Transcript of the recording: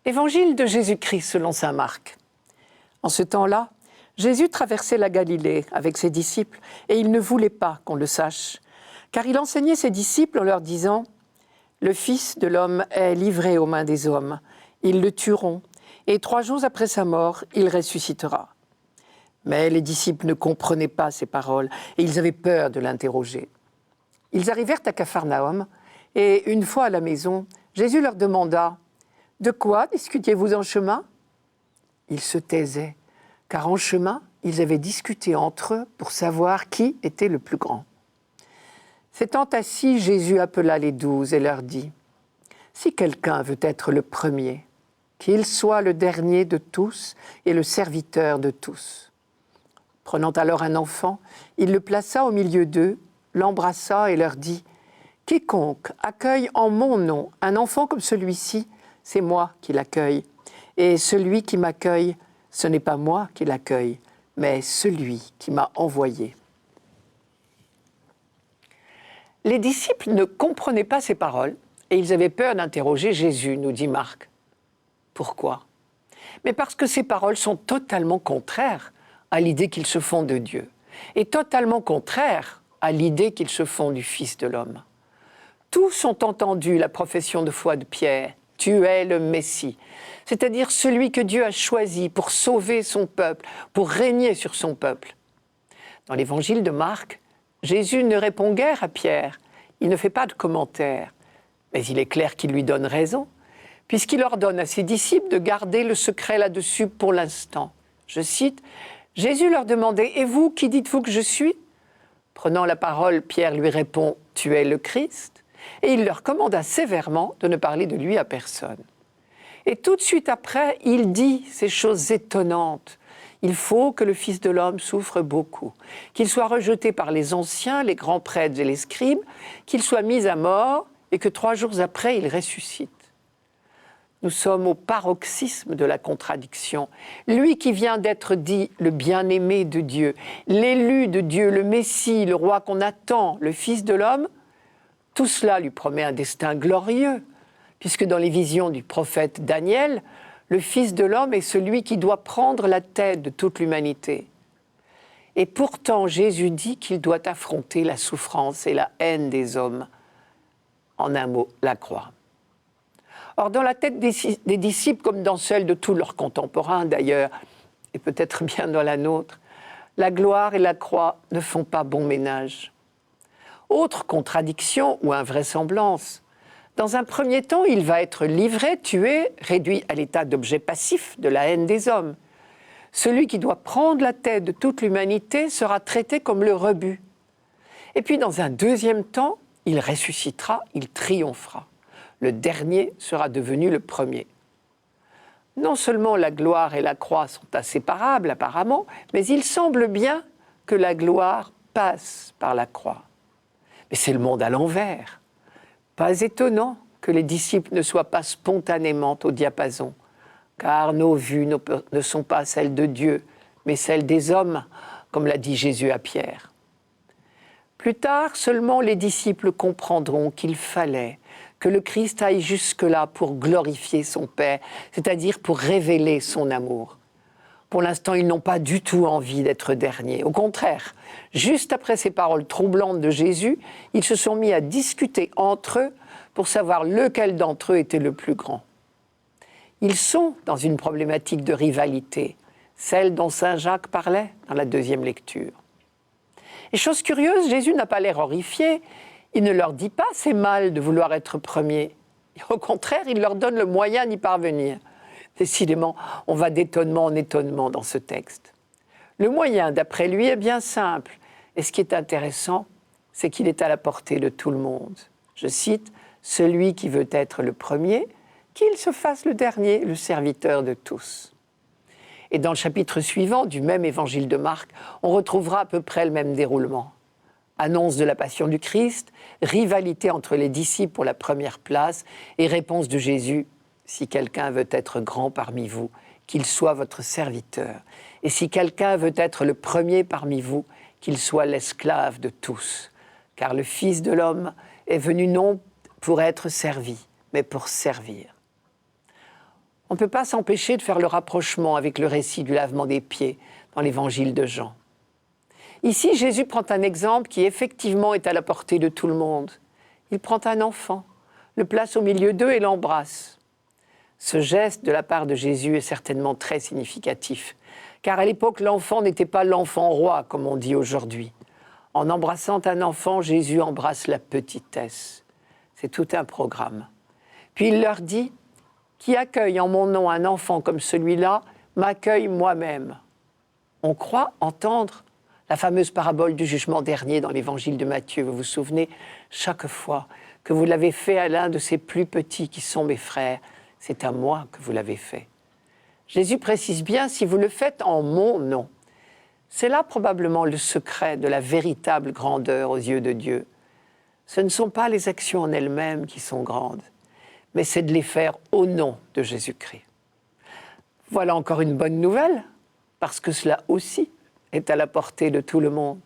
Évangile de Jésus-Christ selon saint Marc. En ce temps-là, Jésus traversait la Galilée avec ses disciples et il ne voulait pas qu'on le sache, car il enseignait ses disciples en leur disant « Le Fils de l'homme est livré aux mains des hommes, ils le tueront, et 3 jours après sa mort, il ressuscitera. » Mais les disciples ne comprenaient pas ces paroles et ils avaient peur de l'interroger. Ils arrivèrent à Capharnaüm et une fois à la maison, Jésus leur demanda « De quoi discutiez-vous en chemin ?» Ils se taisaient, car en chemin, ils avaient discuté entre eux pour savoir qui était le plus grand. S'étant assis, Jésus appela les 12 et leur dit « Si quelqu'un veut être le premier, qu'il soit le dernier de tous et le serviteur de tous. » Prenant alors un enfant, il le plaça au milieu d'eux, l'embrassa et leur dit « Quiconque accueille en mon nom un enfant comme celui-ci, c'est moi qui l'accueille. Et celui qui m'accueille, ce n'est pas moi qui l'accueille, mais celui qui m'a envoyé. » Les disciples ne comprenaient pas ces paroles et ils avaient peur d'interroger Jésus, nous dit Marc. Pourquoi ? Mais parce que ces paroles sont totalement contraires à l'idée qu'ils se font de Dieu et totalement contraires à l'idée qu'ils se font du Fils de l'homme. Tous ont entendu la profession de foi de Pierre. Tu es le Messie, c'est-à-dire celui que Dieu a choisi pour sauver son peuple, pour régner sur son peuple. Dans l'évangile de Marc, Jésus ne répond guère à Pierre, il ne fait pas de commentaires, mais il est clair qu'il lui donne raison, puisqu'il ordonne à ses disciples de garder le secret là-dessus pour l'instant. Je cite, « Jésus leur demandait « Et vous, qui dites-vous que je suis ?» Prenant la parole, Pierre lui répond « Tu es le Christ ?» et il leur commanda sévèrement de ne parler de lui à personne. Et tout de suite après, il dit ces choses étonnantes. Il faut que le Fils de l'homme souffre beaucoup, qu'il soit rejeté par les anciens, les grands prêtres et les scribes, qu'il soit mis à mort et que 3 jours après, il ressuscite. Nous sommes au paroxysme de la contradiction. Lui qui vient d'être dit le bien-aimé de Dieu, l'élu de Dieu, le Messie, le roi qu'on attend, le Fils de l'homme, tout cela lui promet un destin glorieux, puisque dans les visions du prophète Daniel, le Fils de l'homme est celui qui doit prendre la tête de toute l'humanité. Et pourtant, Jésus dit qu'il doit affronter la souffrance et la haine des hommes. En un mot, la croix. Or, dans la tête des disciples, comme dans celle de tous leurs contemporains d'ailleurs, et peut-être bien dans la nôtre, la gloire et la croix ne font pas bon ménage. Autre contradiction ou invraisemblance. Dans un premier temps, il va être livré, tué, réduit à l'état d'objet passif de la haine des hommes. Celui qui doit prendre la tête de toute l'humanité sera traité comme le rebut. Et puis dans un deuxième temps, il ressuscitera, il triomphera. Le dernier sera devenu le premier. Non seulement la gloire et la croix sont inséparables apparemment, mais il semble bien que la gloire passe par la croix. Mais c'est le monde à l'envers. Pas étonnant que les disciples ne soient pas spontanément au diapason, car nos vues ne sont pas celles de Dieu, mais celles des hommes, comme l'a dit Jésus à Pierre. Plus tard, seulement les disciples comprendront qu'il fallait que le Christ aille jusque-là pour glorifier son Père, c'est-à-dire pour révéler son amour. Pour l'instant, ils n'ont pas du tout envie d'être derniers. Au contraire, juste après ces paroles troublantes de Jésus, ils se sont mis à discuter entre eux pour savoir lequel d'entre eux était le plus grand. Ils sont dans une problématique de rivalité, celle dont saint Jacques parlait dans la 2e lecture. Et chose curieuse, Jésus n'a pas l'air horrifié. Il ne leur dit pas « c'est mal de vouloir être premier ». Au contraire, il leur donne le moyen d'y parvenir. Décidément, on va d'étonnement en étonnement dans ce texte. Le moyen, d'après lui, est bien simple. Et ce qui est intéressant, c'est qu'il est à la portée de tout le monde. Je cite, « Celui qui veut être le premier, qu'il se fasse le dernier, le serviteur de tous. » Et dans le chapitre suivant du même évangile de Marc, on retrouvera à peu près le même déroulement. Annonce de la passion du Christ, rivalité entre les disciples pour la première place et réponse de Jésus. Si quelqu'un veut être grand parmi vous, qu'il soit votre serviteur. Et si quelqu'un veut être le premier parmi vous, qu'il soit l'esclave de tous. Car le Fils de l'homme est venu non pour être servi, mais pour servir. On ne peut pas s'empêcher de faire le rapprochement avec le récit du lavement des pieds dans l'évangile de Jean. Ici, Jésus prend un exemple qui effectivement est à la portée de tout le monde. Il prend un enfant, le place au milieu d'eux et l'embrasse. Ce geste de la part de Jésus est certainement très significatif, car à l'époque, l'enfant n'était pas l'enfant roi, comme on dit aujourd'hui. En embrassant un enfant, Jésus embrasse la petitesse. C'est tout un programme. Puis il leur dit « Qui accueille en mon nom un enfant comme celui-là, m'accueille moi-même. » On croit entendre la fameuse parabole du jugement dernier dans l'évangile de Matthieu. Vous vous souvenez, chaque fois que vous l'avez fait à l'un de ces plus petits qui sont mes frères, c'est à moi que vous l'avez fait. Jésus précise bien, si vous le faites en mon nom. C'est là probablement le secret de la véritable grandeur aux yeux de Dieu. Ce ne sont pas les actions en elles-mêmes qui sont grandes, mais c'est de les faire au nom de Jésus-Christ. Voilà encore une bonne nouvelle, parce que cela aussi est à la portée de tout le monde.